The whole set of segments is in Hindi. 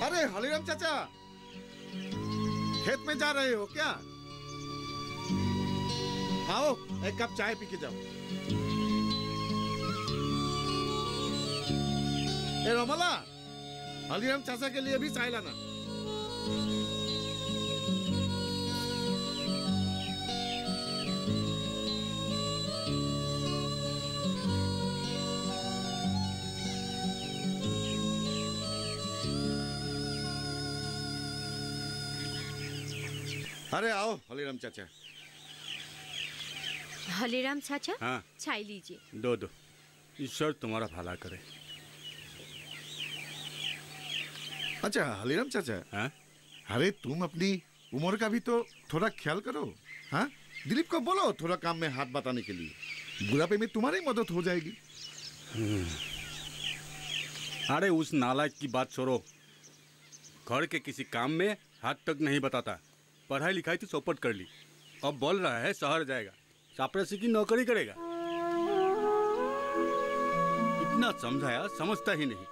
अरे हलीराम चाचा, खेत में जा रहे हो क्या? आओ एक कप चाय पी के जाओ। ए रमला, हलीराम चाचा के लिए भी चाय लाना। अरे आओ हलीराम चाचा। हलीराम चाचा, हाँ चाय लीजिए। दो दो, ईश्वर तुम्हारा भला करे। अच्छा हलीराम चाचा, हाँ? अरे तुम अपनी उम्र का भी तो थोड़ा ख्याल करो। हाँ, दिलीप को बोलो थोड़ा काम में हाथ बटाने के लिए, बुढ़ापे में तुम्हारी मदद हो जाएगी। अरे उस नालायक की बात छोड़ो, घर के किसी काम में हाथ तक नहीं बताता। पढ़ाई लिखाई तो चौपट कर ली, अब बोल रहा है शहर जाएगा, चापरासी की नौकरी करेगा। इतना समझाया समझता ही नहीं।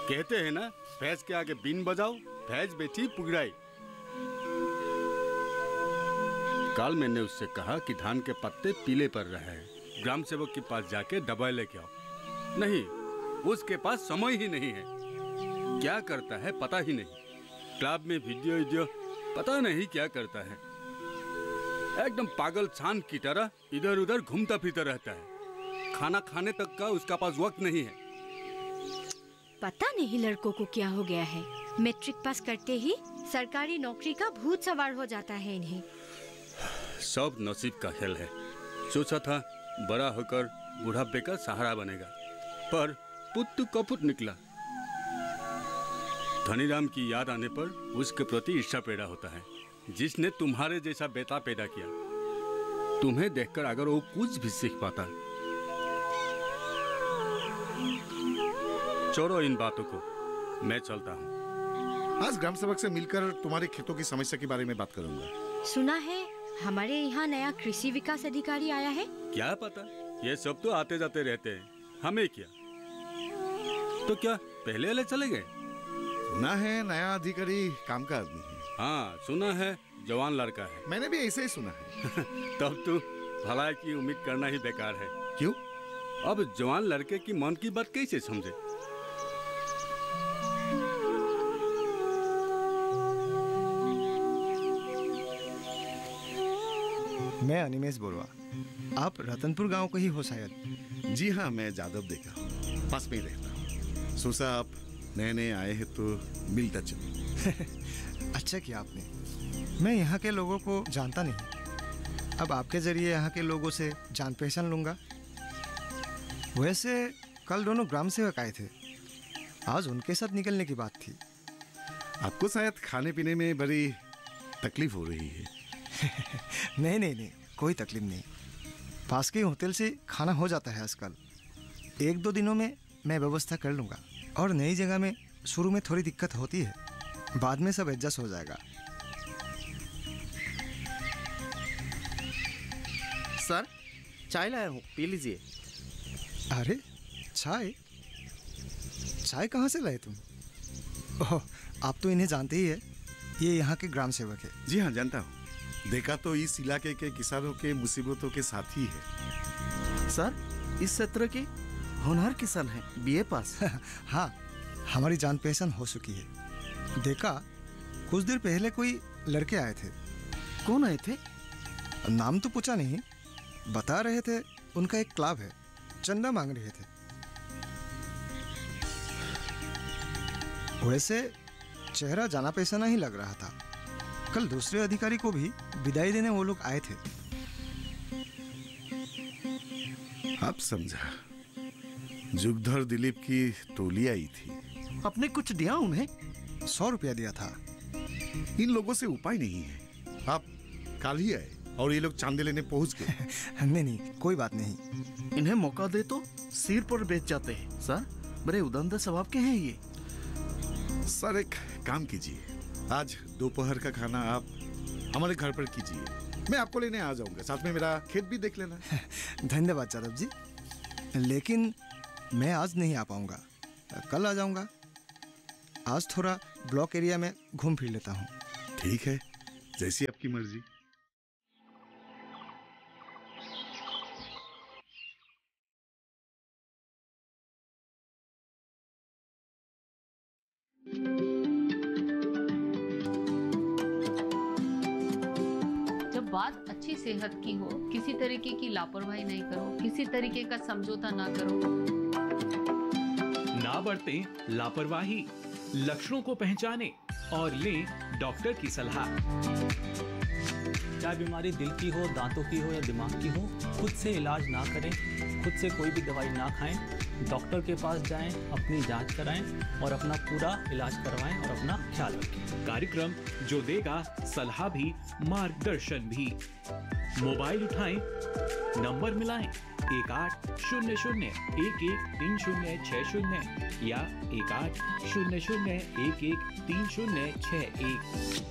कहते हैं ना, भैंस के आगे बीन बजाओ, भैंस बेची पुगराई। कल मैंने उससे कहा कि धान के पत्ते पीले पड़ रहे हैं, ग्राम सेवक के पास जाके दवाई लेके आओ। नहीं, उसके पास समय ही नहीं है। क्या करता है पता ही नहीं। क्लब में वीडियो पता नहीं क्या करता है। एकदम पागल छान की तरह इधर उधर घूमता फिरता रहता है। खाना खाने तक का उसका पास वक्त नहीं है। पता नहीं लड़कों को क्या हो गया है, मैट्रिक पास करते ही सरकारी नौकरी का भूत सवार हो जाता है इन्हें। सब नसीब का खेल है। सोचा था बड़ा होकर बुढ़ापे का सहारा बनेगा, पर पुत्तु कपुत निकला। धनीराम की याद आने पर उसके प्रति ईर्ष्या पैदा होता है, जिसने तुम्हारे जैसा बेटा पैदा किया। तुम्हें देखकर अगर वो कुछ भी सीख पाता। छोड़ो इन बातों को, मैं चलता हूँ। आज ग्राम सेवक से मिलकर तुम्हारे खेतों की समस्या के बारे में बात करूंगा। सुना है हमारे यहाँ नया कृषि विकास अधिकारी आया है। क्या पता, ये सब तो आते जाते रहते हैं, हमें क्या। तो क्या पहले वाले चले गए? सुना है नया अधिकारी काम का आदमी है। हाँ सुना है, जवान लड़का है। मैंने भी ऐसे ही सुना है। तब तो भलाई की उम्मीद करना ही बेकार है। क्यों? अब जवान लड़के की मन की बात कैसे समझे? मैं अनिमेश बोरवा, आप रतनपुर गांव को ही हो शायद। जी हाँ, मैं जादव देखा हूँ, पास में ही रहता हूँ। सोचा आप नए नए आए हैं तो मिलता चलो। अच्छा किया आपने। मैं यहाँ के लोगों को जानता नहीं, अब आपके जरिए यहाँ के लोगों से जान पहचान लूँगा। वैसे कल दोनों ग्राम सेवक आए थे, आज उनके साथ निकलने की बात थी। आपको शायद खाने पीने में बड़ी तकलीफ हो रही है। नहीं, कोई तकलीफ नहीं। पास के होटल से खाना हो जाता है आजकल। 1-2 दिनों में मैं व्यवस्था कर लूँगा। और नई जगह में शुरू में थोड़ी दिक्कत होती है, बाद में सब एडजस्ट हो जाएगा। सर, चाय लाया हूँ, पी लीजिए। अरे चाय कहाँ से लाए तुम? ओह, आप तो इन्हें जानते ही है, ये यहाँ के ग्राम सेवक है। जी हाँ, जानता हूँ। देखा तो इस इलाके के किसानों के मुसीबतों के साथी है। सर, इस क्षेत्र के होनहार किसान हैं, बीए पास। हाँ, हमारी जान पहचान हो चुकी है। देखा, कुछ देर पहले कोई लड़के आए थे। कौन आए थे? नाम तो पूछा नहीं, बता रहे थे उनका एक क्लब है, चंदा मांग रहे थे। वैसे चेहरा जाना पहचाना ही लग रहा था। कल दूसरे अधिकारी को भी विदाई देने वो लोग आए थे। अब समझा, जुगधर दिलीप की टोली आई थी। आपने कुछ दिया उन्हें? 100 रुपया दिया था। इन लोगों से उपाय नहीं है। आप कल ही आए और ये लोग चांदे लेने पहुंच गए। नहीं, कोई बात नहीं। इन्हें मौका दे तो सिर पर बेच जाते हैं। सर, बड़े उदार स्वभाव के हैं ये। सर, एक काम कीजिए, आज दोपहर का खाना आप हमारे घर पर कीजिए। मैं आपको लेने आ जाऊंगा, साथ में मेरा खेत भी देख लेना। धन्यवाद जादव जी, लेकिन मैं आज नहीं आ पाऊंगा, कल आ जाऊंगा। आज थोड़ा ब्लॉक एरिया में घूम फिर लेता हूँ। ठीक है, जैसी आपकी मर्जी। जब बात अच्छी सेहत की हो, किसी तरीके की लापरवाही नहीं करो, किसी तरीके का समझौता ना करो। ना बरतें लापरवाही, लक्षणों को पहचानें और लें डॉक्टर की सलाह। चाहे बीमारी दिल की हो, दांतों की हो या दिमाग की हो, खुद से इलाज ना करें, खुद से कोई भी दवाई ना खाएं, डॉक्टर के पास जाएं, अपनी जांच कराएं और अपना पूरा इलाज करवाएं और अपना ख्याल रखें। कार्यक्रम जो देगा सलाह भी, मार्गदर्शन भी। मोबाइल उठाएं, नंबर मिलाएं 1800-113060 या 1800-113061।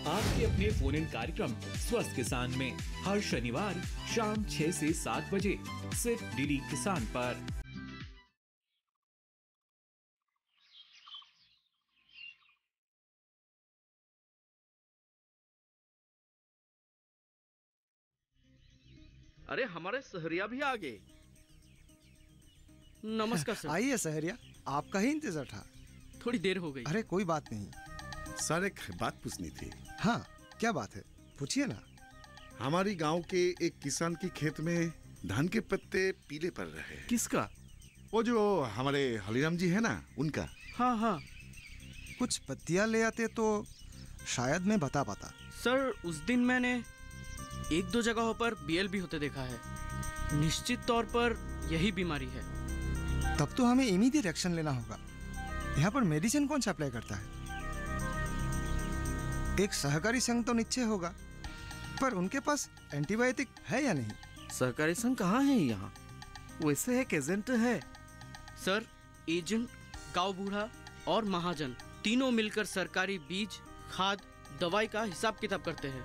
आपके अपने फोन इन कार्यक्रम स्वस्थ किसान में हर शनिवार शाम 6 से 7 बजे सिर्फ डीडी किसान पर। अरे हमारे सहरिया भी आ गए। नमस्कार सर। आइए सहरिया, आपका ही इंतजार था। थोड़ी देर हो गई। अरे कोई बात नहीं। सर, एक बात पूछनी थी। हाँ, क्या बात है, पूछिए ना। हमारी गांव के एक किसान के खेत में धान के पत्ते पीले पड़ रहे हैं। किसका? वो जो हमारे हलीराम जी है ना, उनका। हाँ हाँ कुछ पत्तियां ले आते तो शायद मैं बता पाता। सर, उस दिन मैंने एक दो जगहों पर बीएल भी होते देखा है। निश्चित तौर पर यही बीमारी है। तब तो हमें इमीडिएट एक्शन लेना होगा। यहाँ पर मेडिसिन कौन सा अप्लाई करता है? एक सहकारी संघ तो निश्चय होगा, पर उनके पास एंटीबायोटिक है या नहीं? सहकारी संघ कहाँ है यहाँ? वैसे एक एजेंट है। सर, एजेंट, गांव बूढ़ा और महाजन तीनों मिलकर सरकारी बीज, खाद, दवाई का हिसाब किताब करते हैं।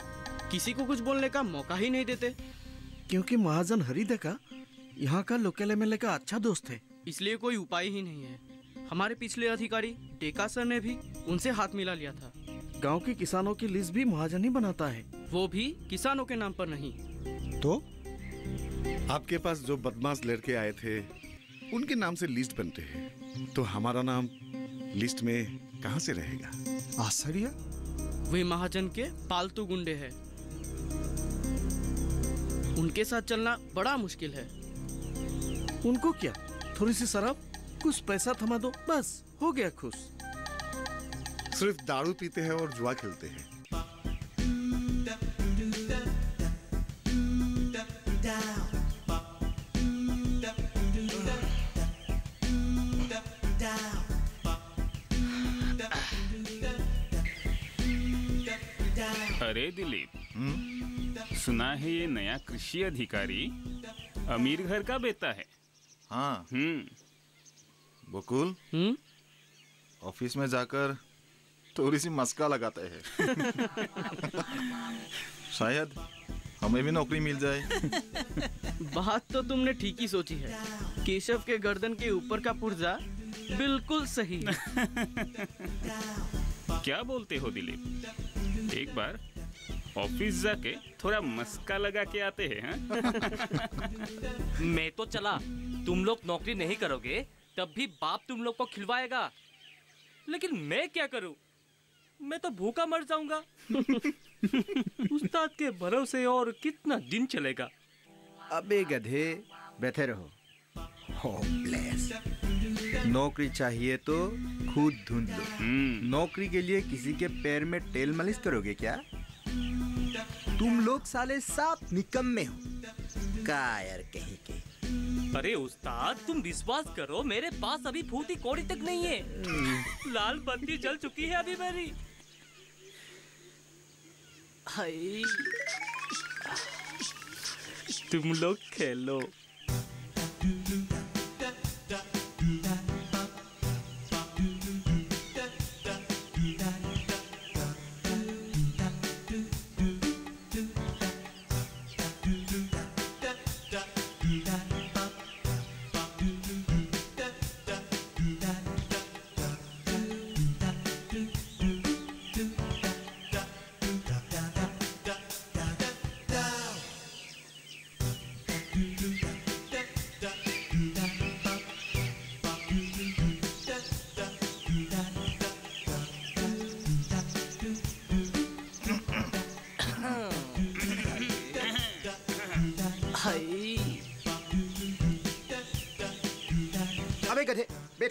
किसी को कुछ बोलने का मौका ही नहीं देते। क्योंकि महाजन हरिदे का यहाँ का लोकल एमएलए का अच्छा दोस्त है, इसलिए कोई उपाय ही नहीं है। हमारे पिछले अधिकारी टेका सर ने भी उनसे हाथ मिला लिया था। गांव के किसानों की लिस्ट भी महाजन ही बनाता है, वो भी किसानों के नाम पर नहीं। तो आपके पास जो बदमाश लड़के आए थे, उनके नाम से लिस्ट बनते हैं, तो हमारा नाम लिस्ट में कहां से रहेगा? आश्चर्य। वे महाजन के पालतू गुंडे हैं। उनके साथ चलना बड़ा मुश्किल है। उनको क्या, थोड़ी सी शराब, कुछ पैसा थमा दो, बस हो गया खुश। सिर्फ दारू पीते हैं और जुआ खेलते हैं। अरे दिलीप, सुना है ये नया कृषि अधिकारी अमीर घर का बेटा है। हाँ। बकुल, ऑफिस में जाकर थोड़ी सी मस्का लगाते हैं। शायद हमें भी नौकरी मिल जाए। बात तो तुमने ठीक ही सोची है। केशव के गर्दन के ऊपर का पुर्जा बिल्कुल सही है। क्या बोलते हो दिलीप? एक बार ऑफिस जाके थोड़ा मस्का लगा के आते हैं। मैं तो चला। तुम लोग नौकरी नहीं करोगे तब भी बाप तुम लोग को खिलवाएगा, लेकिन मैं क्या करूं? मैं तो भूखा मर जाऊंगा। उस्ताद के भरोसे और कितना दिन चलेगा? अबे गधे, बैठे रहो। होपलेस। नौकरी चाहिए तो खुद ढूंढ लो। नौकरी के लिए किसी के पैर में तेल मालिश करोगे क्या? तुम लोग साले साफ निकम्मे हो, कायर कहीं के। अरे उस्ताद, तुम विश्वास करो, मेरे पास अभी फूटी कौड़ी तक नहीं है। लाल बत्ती जल चुकी है अभी मेरी। हाय, तुम लोग खेलो।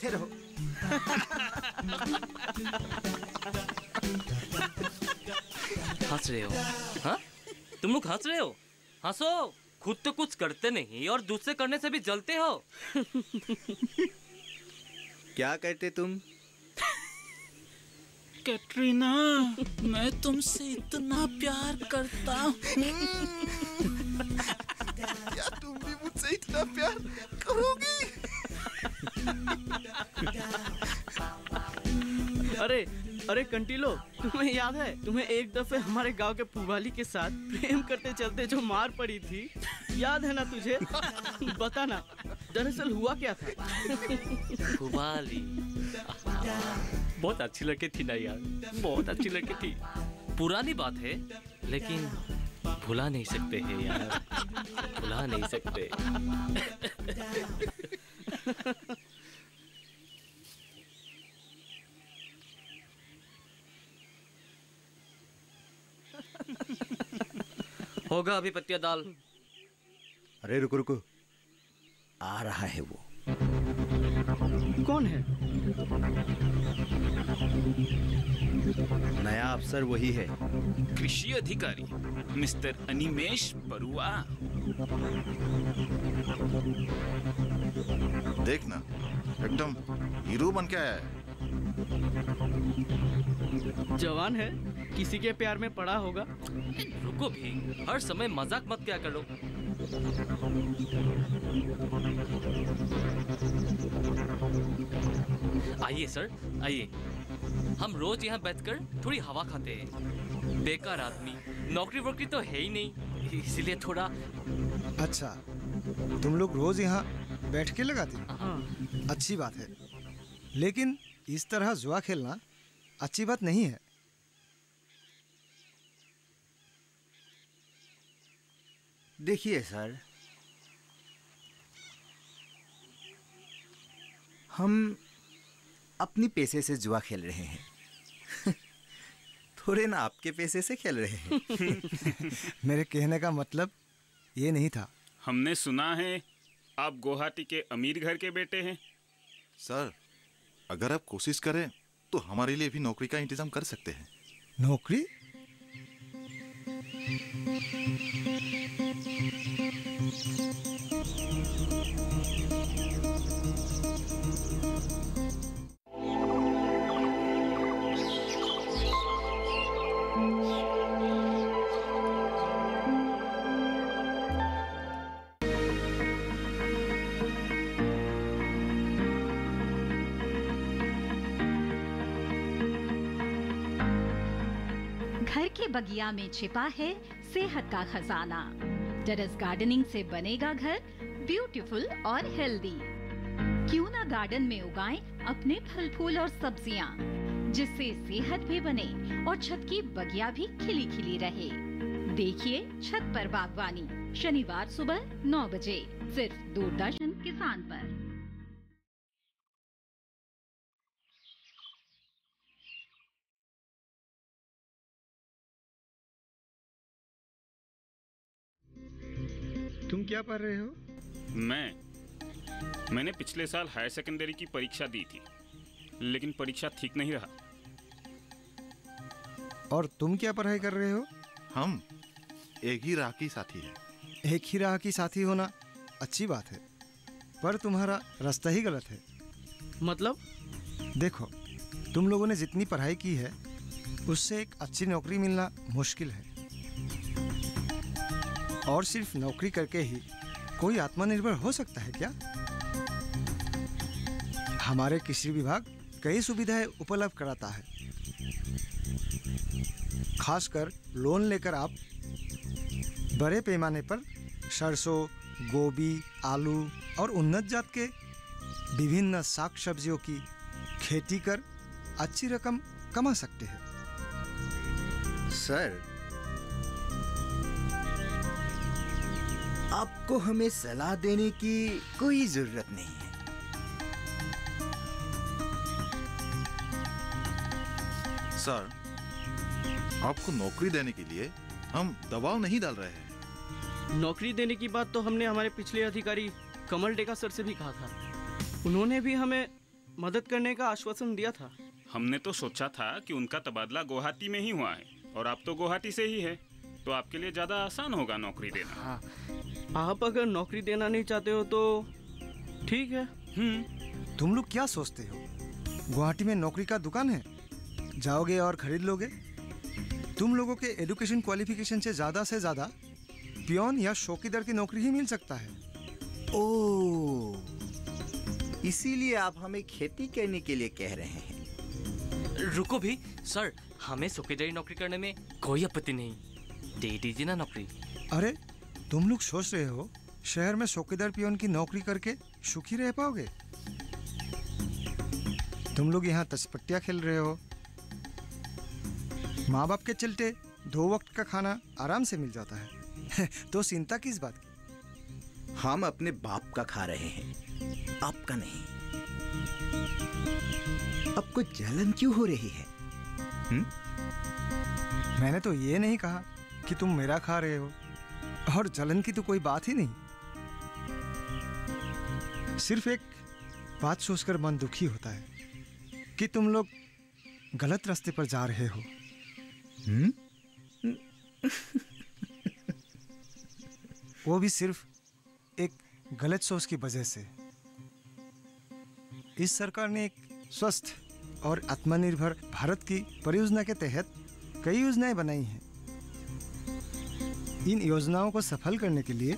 बैठे रहो। हंस रहे हो? हाँ, तुम लोग हंस रहे हो? हंसो। खुद तो कुछ करते नहीं और दूसरे करने से भी जलते हो। क्या कहते तुम? कैटरीना, मैं तुमसे इतना प्यार करता हूँ। क्या तुम भी मुझसे इतना प्यार करोगी? अरे अरे कंटीलो, तुम्हें याद है तुम्हें एक दफे हमारे गांव के पुवाली के साथ प्रेम करते चलते जो मार पड़ी थी, याद है ना तुझे? बता ना, दरअसल हुआ क्या था? पुवाली बहुत अच्छी लड़की थी ना यार, बहुत अच्छी लड़की थी। पुरानी बात है लेकिन भुला नहीं सकते हैं यार, भुला नहीं सकते। होगा अभी पत्तियां दाल। अरे रुको रुको, आ रहा है वो। कौन है? नया अफसर वही है, कृषि अधिकारी मिस्टर अनिमेश बरुआ। देखना, एकदम हीरो बन के आया है। जवान है, किसी के प्यार में पड़ा होगा। रुको भी, हर समय मजाक मत क्या करो। आइए सर, आइए। हम रोज यहाँ बैठकर थोड़ी हवा खाते हैं। बेकार आदमी, नौकरी वोकरी तो है ही नहीं, इसलिए थोड़ा। अच्छा, तुम लोग रोज यहाँ बैठ के लगाते हो? अच्छी बात है, लेकिन इस तरह जुआ खेलना अच्छी बात नहीं है। देखिए सर, हम अपनी पैसे से जुआ खेल रहे हैं। थोड़े ना आपके पैसे से खेल रहे हैं। मेरे कहने का मतलब ये नहीं था। हमने सुना है आप गुवाहाटी के अमीर घर के बेटे हैं। सर, अगर आप कोशिश करें तो हमारे लिए भी नौकरी का इंतजाम कर सकते हैं। नौकरी? घर के बगिया में छिपा है सेहत का खजाना। टेरेस गार्डनिंग से बनेगा घर ब्यूटीफुल और हेल्दी। क्यों ना गार्डन में उगाएं अपने फल फूल और सब्जियां, जिससे सेहत भी बने और छत की बगिया भी खिली खिली रहे। देखिए छत पर बागवानी, शनिवार सुबह 9 बजे सिर्फ दूरदर्शन किसान पर। तुम क्या पढ़ रहे हो? मैंने पिछले साल हायर सेकेंडरी की परीक्षा दी थी, लेकिन परीक्षा ठीक नहीं रहा। और तुम क्या पढ़ाई कर रहे हो? हम एक ही राह की साथी हैं। एक ही राह की साथी होना अच्छी बात है, पर तुम्हारा रास्ता ही गलत है। मतलब? देखो, तुम लोगों ने जितनी पढ़ाई की है उससे एक अच्छी नौकरी मिलना मुश्किल है। और सिर्फ नौकरी करके ही कोई आत्मनिर्भर हो सकता है क्या? हमारे कृषि विभाग कई सुविधाएं उपलब्ध कराता है। खासकर लोन लेकर आप बड़े पैमाने पर सरसों, गोभी, आलू और उन्नत जात के विभिन्न साग सब्जियों की खेती कर अच्छी रकम कमा सकते हैं। सर, आपको हमें सलाह देने की कोई जरूरत नहीं है। सर, आपको नौकरी देने के लिए हम दबाव नहीं डाल रहे हैं। नौकरी देने की बात तो हमने हमारे पिछले अधिकारी कमल डेका सर से भी कहा था। उन्होंने भी हमें मदद करने का आश्वासन दिया था। हमने तो सोचा था कि उनका तबादला गुवाहाटी में ही हुआ है और आप तो गुवाहाटी से ही है, तो आपके लिए ज्यादा आसान होगा नौकरी देना। आप अगर नौकरी देना नहीं चाहते हो तो ठीक है। तुम लोग क्या सोचते हो, गुवाहाटी में नौकरी का दुकान है, जाओगे और खरीद लोगे? तुम लोगों के एजुकेशन क्वालिफिकेशन से ज्यादा पियोन या चौकीदार की नौकरी ही मिल सकता है। ओह, इसीलिए आप हमें खेती करने के लिए कह रहे हैं। रुको भी सर, हमें चौकीदारी नौकरी करने में कोई आपत्ति नहीं, दे दीजिए ना नौकरी। अरे तुम लोग सोच रहे हो शहर में चौकीदार पियोन की नौकरी करके सुखी रह पाओगे? तुम लोग यहाँ तसपट्टियाँ खेल रहे हो। माँ बाप के चलते 2 वक्त का खाना आराम से मिल जाता है तो चिंता किस बात की? हम अपने बाप का खा रहे हैं, आपका नहीं। आपको जलन क्यों हो रही है? मैंने तो ये नहीं कहा कि तुम मेरा खा रहे हो, और जलन की तो कोई बात ही नहीं। सिर्फ एक बात सोचकर मन दुखी होता है कि तुम लोग गलत रास्ते पर जा रहे हो। वो भी सिर्फ एक गलत सोच की वजह से। इस सरकार ने एक स्वस्थ और आत्मनिर्भर भारत की परियोजना के तहत कई योजनाएं बनाई हैं। इन योजनाओं को सफल करने के लिए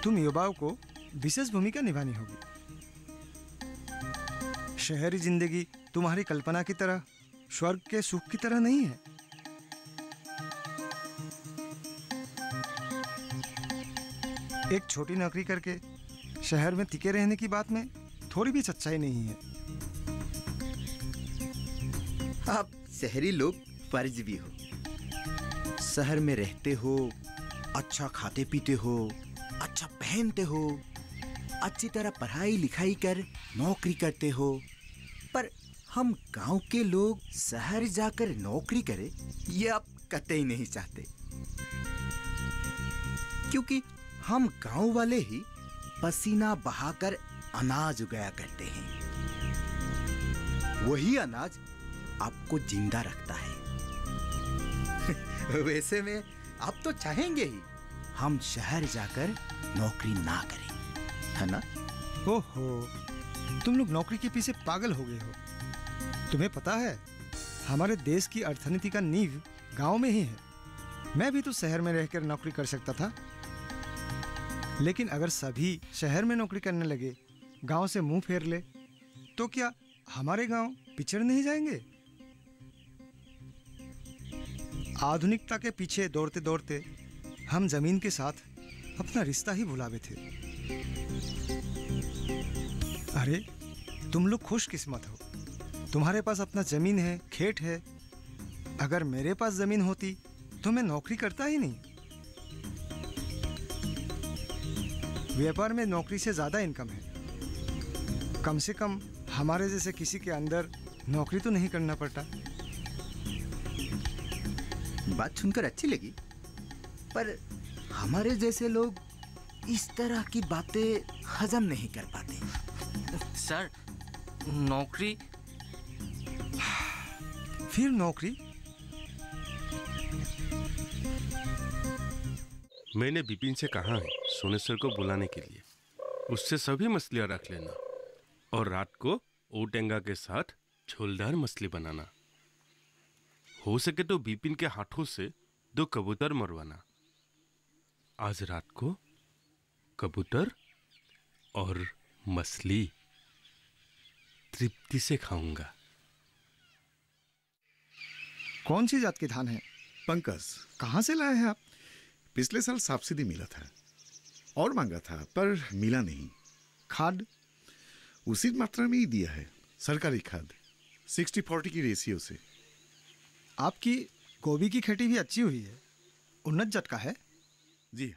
तुम युवाओं को विशेष भूमिका निभानी होगी। शहरी जिंदगी तुम्हारी कल्पना की तरह स्वर्ग के सुख की तरह नहीं है। एक छोटी नौकरी करके शहर में टिके रहने की बात में थोड़ी भी सच्चाई नहीं है। आप शहरी लोग फर्ज भी हो, शहर में रहते हो, अच्छा खाते पीते हो, अच्छा पहनते हो, अच्छी तरह पढ़ाई लिखाई कर नौकरी करते हो, पर हम गांव के लोग शहर जाकर नौकरी करें ये आप कतई नहीं चाहते, क्योंकि हम गांव वाले ही पसीना बहाकर अनाज उगाया करते हैं। वही अनाज आपको जिंदा रखता है। वैसे में आप तो चाहेंगे ही हम शहर जाकर नौकरी ना करें, है ना? ओहो, तुम लोग नौकरी के पीछे पागल हो गए हो। तुम्हें पता है हमारे देश की अर्थनीति का नींव गांव में ही है। मैं भी तो शहर में रहकर नौकरी कर सकता था, लेकिन अगर सभी शहर में नौकरी करने लगे, गांव से मुंह फेर ले, तो क्या हमारे गांव पिछड़ नहीं जाएंगे? आधुनिकता के पीछे दौड़ते दौड़ते हम जमीन के साथ अपना रिश्ता ही भुला बैठे। अरे तुम लोग खुशकिस्मत हो, तुम्हारे पास अपना जमीन है, खेत है। अगर मेरे पास जमीन होती तो मैं नौकरी करता ही नहीं। व्यापार में नौकरी से ज्यादा इनकम है। कम से कम हमारे जैसे किसी के अंदर नौकरी तो नहीं करना पड़ता। बात सुनकर अच्छी लगी, पर हमारे जैसे लोग इस तरह की बातें हजम नहीं कर पाते। सर, नौकरी? फिर नौकरी? मैंने बिपिन से कहा है सोनेश्वर को बुलाने के लिए, उससे सभी मछलियां रख लेना और रात को ओटेंगा के साथ झोलदार मछली बनाना। हो सके तो बिपिन के हाथों से 2 कबूतर मरवाना। आज रात को कबूतर और मछली तृप्ति से खाऊंगा। कौन सी जात के धान है? पंकज। कहाँ से लाए हैं आप? पिछले साल सब्सिडी मिला था और मांगा था पर मिला नहीं। खाद उसी मात्रा में ही दिया है, सरकारी खाद 60-40 की रेशियो से। आपकी गोभी की खेती भी अच्छी हुई है, उन्नत जात का है? जी।